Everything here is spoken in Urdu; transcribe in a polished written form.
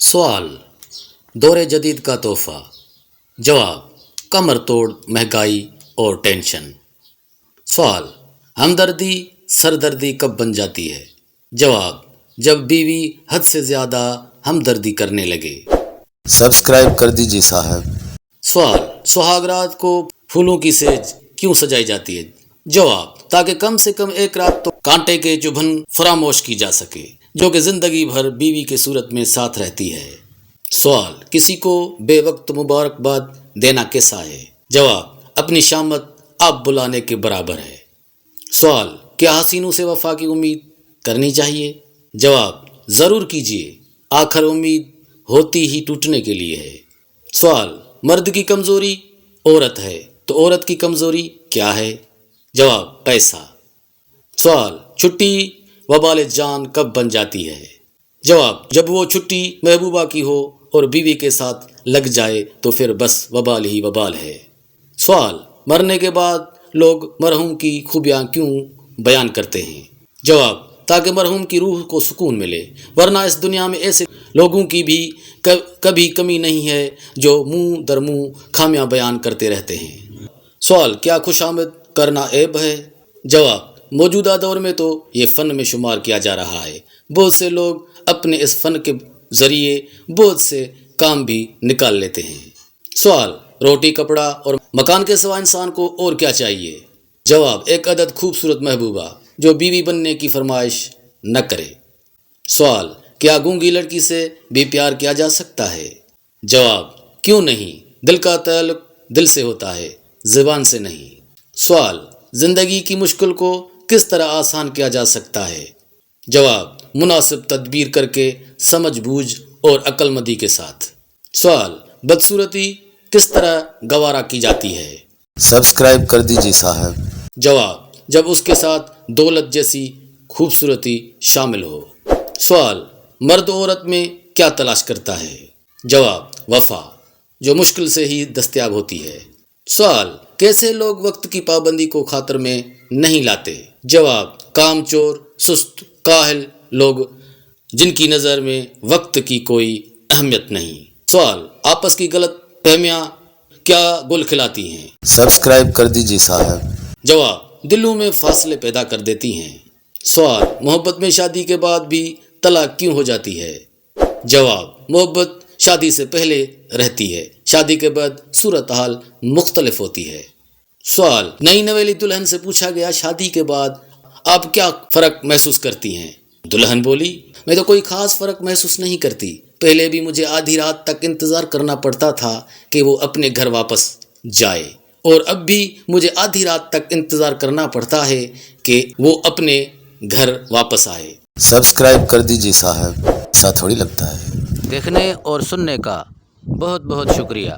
سوال: دور جدید کا تحفہ. جواب: کمر توڑ مہنگائی اور ٹینشن. سوال: ہمدردی سردردی کب بن جاتی ہے؟ جواب: جب بیوی حد سے زیادہ ہمدردی کرنے لگے. سبسکرائب کر دیجیے صاحب. سوال: سہاگ رات کو پھولوں کی سیج کیوں سجائی جاتی ہے؟ جواب: تاکہ کم سے کم ایک رات تو کانٹے کے چبھن فراموش کی جا سکے جو کہ زندگی بھر بیوی کے صورت میں ساتھ رہتی ہے. سوال: کسی کو بے وقت مبارکباد دینا کیسا ہے؟ جواب: اپنی شامت آپ بلانے کے برابر ہے. سوال: کیا حسینوں سے وفا کی امید کرنی چاہیے؟ جواب: ضرور کیجیے، آخر امید ہوتی ہی ٹوٹنے کے لیے ہے. سوال: مرد کی کمزوری عورت ہے تو عورت کی کمزوری کیا ہے؟ جواب: پیسہ. سوال: چھٹی وبال جان کب بن جاتی ہے؟ جواب: جب وہ چھٹی محبوبہ کی ہو اور بیوی کے ساتھ لگ جائے تو پھر بس وبال ہی وبال ہے. سوال: مرنے کے بعد لوگ مرحوم کی خوبیاں کیوں بیان کرتے ہیں؟ جواب: تاکہ مرحوم کی روح کو سکون ملے، ورنہ اس دنیا میں ایسے لوگوں کی بھی کبھی کمی نہیں ہے جو منہ در منہ خامیاں بیان کرتے رہتے ہیں. سوال: کیا خوش آمد کرنا عیب ہے؟ جواب: موجودہ دور میں تو یہ فن میں شمار کیا جا رہا ہے. بہت سے لوگ اپنے اس فن کے ذریعے بہت سے کام بھی نکال لیتے ہیں. سوال: روٹی کپڑا اور مکان کے سوا انسان کو اور کیا چاہیے؟ جواب: ایک عدد خوبصورت محبوبہ جو بیوی بننے کی فرمائش نہ کرے. سوال: کیا گونگی لڑکی سے بھی پیار کیا جا سکتا ہے؟ جواب: کیوں نہیں، دل کا تعلق دل سے ہوتا ہے، زبان سے نہیں. سوال: زندگی کی مشکل کو کس طرح آسان کیا جا سکتا ہے؟ جواب: مناسب تدبیر کر کے، سمجھ بوجھ اور عقل مندی کے ساتھ. سوال: بدصورتی کس طرح گوارا کی جاتی ہے؟ سبسکرائب کر دیجیے صاحب. جواب: جب اس کے ساتھ دولت جیسی خوبصورتی شامل ہو. سوال: مرد عورت میں کیا تلاش کرتا ہے؟ جواب: وفا، جو مشکل سے ہی دستیاب ہوتی ہے. سوال: کیسے لوگ وقت کی پابندی کو خاطر میں نہیں لاتے؟ جواب: کام چور، سست، کاہل لوگ جن کی نظر میں وقت کی کوئی اہمیت نہیں. سوال: آپس کی غلط فہمیاں کیا گل کھلاتی ہیں؟ سبسکرائب کر دیجیے صاحب. جواب: دلوں میں فاصلے پیدا کر دیتی ہیں. سوال: محبت میں شادی کے بعد بھی طلاق کیوں ہو جاتی ہے؟ جواب: محبت شادی سے پہلے رہتی ہے، شادی کے بعد صورتحال مختلف ہوتی ہے. سوال: نئی نویلی دلہن سے پوچھا گیا، شادی کے بعد آپ کیا فرق محسوس کرتی ہیں؟ دلہن بولی، میں تو کوئی خاص فرق محسوس نہیں کرتی. پہلے بھی مجھے آدھی رات تک انتظار کرنا پڑتا تھا کہ وہ اپنے گھر واپس جائے، اور اب بھی مجھے آدھی رات تک انتظار کرنا پڑتا ہے کہ وہ اپنے گھر واپس آئے. سبسکرائب کر دیجیے صاحب. ایسا تھوڑی لگتا ہے. دیکھنے اور سننے کا بہت بہت شکریہ.